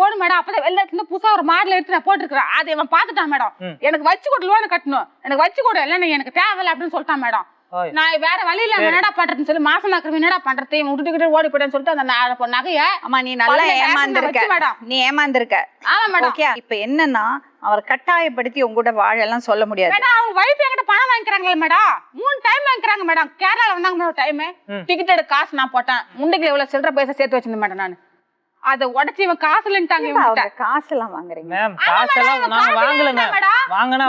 போடும் மேடம். அப்பதான் வெளில இருந்து புதுசா ஒரு மாடல் எடுத்து நான் போட்டுருக்கேன். அதை இவன் பாத்துட்டான் மேடம். எனக்கு வச்சு கொடு, லோன் கட்டணும், எனக்கு வச்சு கொடு, இல்ல எனக்கு தேவையில்லை அப்படின்னு சொல்லிட்டான் மேடம். நான் வேற வழியில என்னடா பண்றதுன்னு சொல்லி மாசம் ஆக்குறவங்க என்னடா பண்றது விட்டுக்கிட்டு ஓடி போயிட்டேன்னு சொல்லிட்டு அந்த நகைய அம்மா நீ நல்லா ஏமாந்துருக்க மேடம். நீ ஏமாந்துருக்க. ஆமா மேடம். ஓகே, இப்ப என்னன்னா அவர் கட்டாயப்படுத்தி உங்க கூட வாழலாம் சொல்ல முடியாது மேடம். அவங்க வைஃப் என்கிட்ட பணம் வாங்கிக்கிறாங்களே மேடம். 3 டைம் வாங்கிக்கிறாங்க மேடம். கேரளால வந்தாங்க மேடம் டைம். டிக்கெட் எடுக்க காசு நான் போட்டேன். முண்டைக்கு எவ்வளவு சில்லற பைசா சேர்த்து வச்சிருந்தேன் மேடம். நான் அதை உடச்சி இவன் காசு இல்லன்ட்டாங்க. காசு எல்லாம் வாங்குறீங்க மேம்? காசெல்லாம் நாங்க வாங்கல மேம். வாங்கினா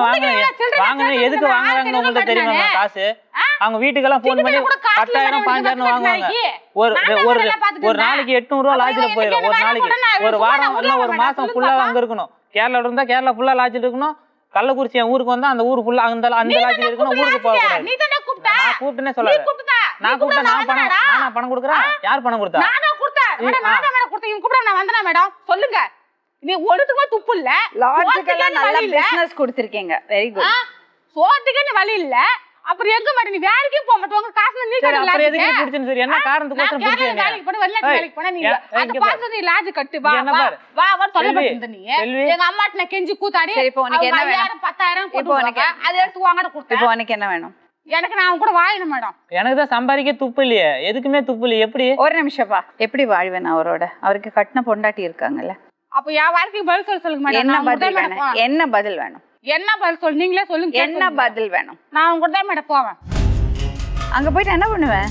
எதுக்கு வாங்குறாங்கன்னு உங்களுக்கு தெரியுமா மேம்? காசு அவங்க வீட்டுக்கெல்லாம் போன் பண்ணி 10,000 5,000 வாங்குவாங்க. ஒரு நாளைக்கு 800 ரூபா லாட்ஜ்ல போயிடும். ஒரு நாளைக்கு, ஒரு வாரம் இல்ல ஒரு மாசம் ஃபுல்லா அங்க இருக்கணும். கேரளால இருந்தா கேரளா ஃபுல்லா லாட்ஜ்ல இருக்கணும். கள்ளக்குறிச்சி என் ஊருக்கு வந்தா அந்த ஊர் ஃபுல்லா அந்த லாட்ஜ்ல இருக்கணும். ஊருக்கு போக கூடாது. நான் கூப்பிட்டேனே சொல்லாத. நான் கூப்பிட்டா நானா பணம் கொடுக்குறேன்? யார் பணம் கொடுத்தா? சொல்லுங்க. நீ ஒருத்துக்குமே துப்பு இல்ல. லாஜிக்கலா நல்ல பிசினஸ் கொடுத்திருக்கீங்க. Very good. சோத்துக்கு வழி இல்ல. அப்புறம் எங்க மாட்டே நீ வேலைக்கு போக மாட்டே. உங்க காசு நீ கட்டல. அப்புறம் எதுக்கு பிடிச்சேன்னு சரி என்ன காரணத்துக்கு பிடிச்சே? வேலைக்கு போற வெள்ளை வேலைக்கு போனா நீ அது பார்த்து நீ லாஜ் கட்டு வா வா சொல்ல மாட்டேங்க நீ. எங்க அம்மாட்ட நான் கெஞ்சி கூத்தாடி சரி இப்போ உனக்கு என்ன வேணும்? 10,000 போட்டு உனக்கு அது எடுத்து வாங்கட கொடுத்தேன். இப்போ உனக்கு என்ன வேணும்? எனக்கு நான் அவங்க கூட வாழணும் மேடம். எனக்கு தான் சம்பாதிக்க துப்பு இல்லையே. எதுக்குமே துப்பு இல்லையே. எப்படி? ஒரு நிமிஷம்ப்பா. எப்படி வாழ்வேன் அவரோட? அவருக்கு கட்டின பொண்டாட்டி இருக்காங்கல்ல. அப்ப என் வாழ்க்கைக்கு பதில் சொல்லுங்க மேடம். என்ன பதில் வேணும்? என்ன பதில் வேணும்? என்ன பதில் சொல்? நீங்களே சொல்லுங்க. என்ன பதில் வேணும்? நான் உங்க கூட தான் மேடம் போவேன். அங்க போயிட்டு என்ன பண்ணுவேன்?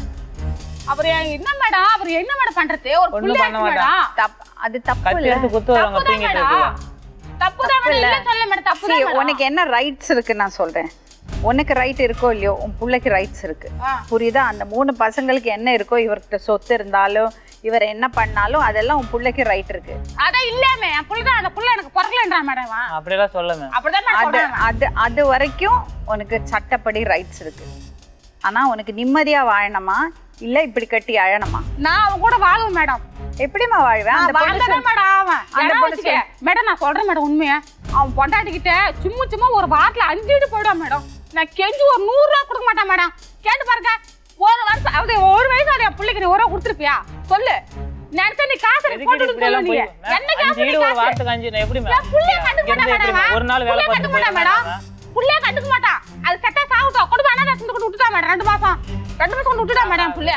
அப்புறம் என்ன மேடம்? அப்புறம் என்ன மேடம் பண்றது? ஒரு புள்ள மேடம். அது தப்பு கட்டி இல்ல. எடுத்து குத்துவாங்க தூங்கிட்டு இருக்கு. தப்பு தான் மேடம். இல்ல சொல்ல மேடம். தப்பு தான். உனக்கு என்ன ரைட்ஸ் இருக்கு நான் சொல்றேன். உனக்கு ரைட் இருக்கோ இல்லையோ, உன் பிள்ளைக்கு ரைட்ஸ் இருக்கு. புரியுதா? அந்த 3 பசங்களுக்கு என்ன இருக்கோ, இவர்கிட்ட சொத்து இருந்தாலும் இவர் என்ன பண்ணாலும் அதெல்லாம் உன் பிள்ளைக்கு ரைட் இருக்கு. அத இல்லமே என் புள்ள அந்த புள்ள எனக்கு பொறக்கலன்றா மேடம். அப்படிலாம் சொல்லமே. அப்படிதான் நான் சொல்றேன். அது வரைக்கும் உனக்கு சட்டப்படி ரைட்ஸ் இருக்கு. ஆனா உனக்கு நிம்மதியா வாழணுமா இல்ல இப்படி கட்டி அழணுமா? நான் அவன் கூட வாழ்வேன் மேடம். எப்படிமா வாழ்வேன்? அந்த பொண்ணு மேடம் அவன் அந்த பொண்ணு மேடம் நான் சொல்றேன் மேடம் உண்மையா. அவன் பொண்டாட்டிக்கிட்ட சும்மா ஒரு வாரத்துல 5 வீடு போயிடுவான் மேடம். நான் கெஞ்சி ஒரு 100 ரூபா கொடுக்க மாட்டேன் மேடம். கேட்டு பாருங்க. ஒரு வருஷம் அதாவது ஒரு வயசு என் பிள்ளைக்கு நீ 1 ரூபா கொடுத்துருப்பியா சொல்லு. நேரத்தை நீ காசு போட்டு சொல்லுங்க. என்ன காசு? ஒரு வாரத்துக்கு 5 நான் எப்படி மேடம்? புள்ள கட்டுக்க மாட்டேன். ஒரு நாள் வேலை பார்த்து போயிட மேடம். புள்ள கட்டுக்க மாட்டான். அது செட்டா சாவுட்டா கொண்டு அனாதை கொண்டு விட்டுட்டா மேடம். 2 மாசம் கொண்டு விட்டுட்டா மேடம் புள்ள.